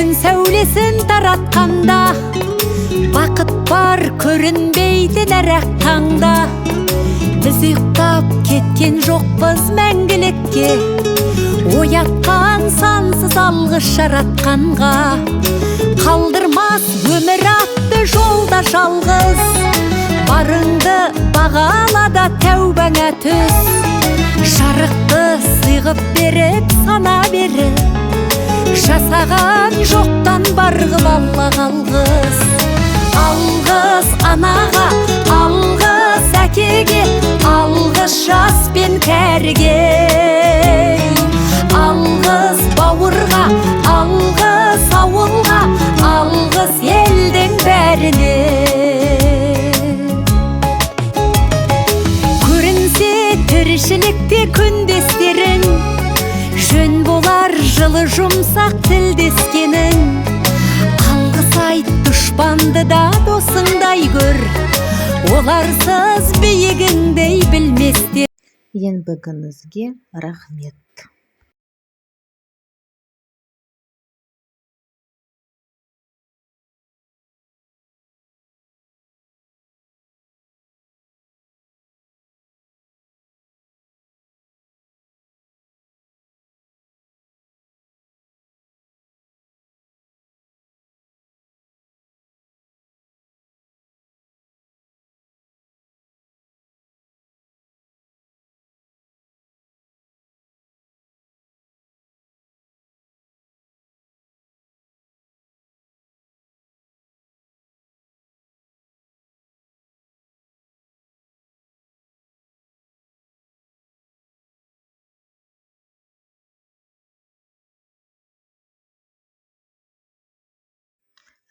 күн сәулесін таратқанда, бақыт бар көрінбейтін әр-ақ таңда. Біз ұйықтап кеткен жоқпыз мәңгілікке, оятқан сансыз алғыс жаратқанға. Қалдырмас өмір атты жолда жалғыз, барыңды бағалада тәубаңа түс. Жарықты сыйғып беріп сана беріп, жасаған жоқтан барғып алла қалғыз. Алғыс анаға, алғыс әкеге, алғыс жас пен кәріге. Алғыс бауырға, алғыс ауылға, алғыс елдің бәріне. Көрінсе тіршілікте күндестерің, жөн болар жылы жұмсақ тілдескенің. Алғыс айт дұшпанды да досыңдай көр, оларсыз биігіңдей білместер. Еңбегіңізге рахмет.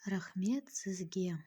Рахмет сізге.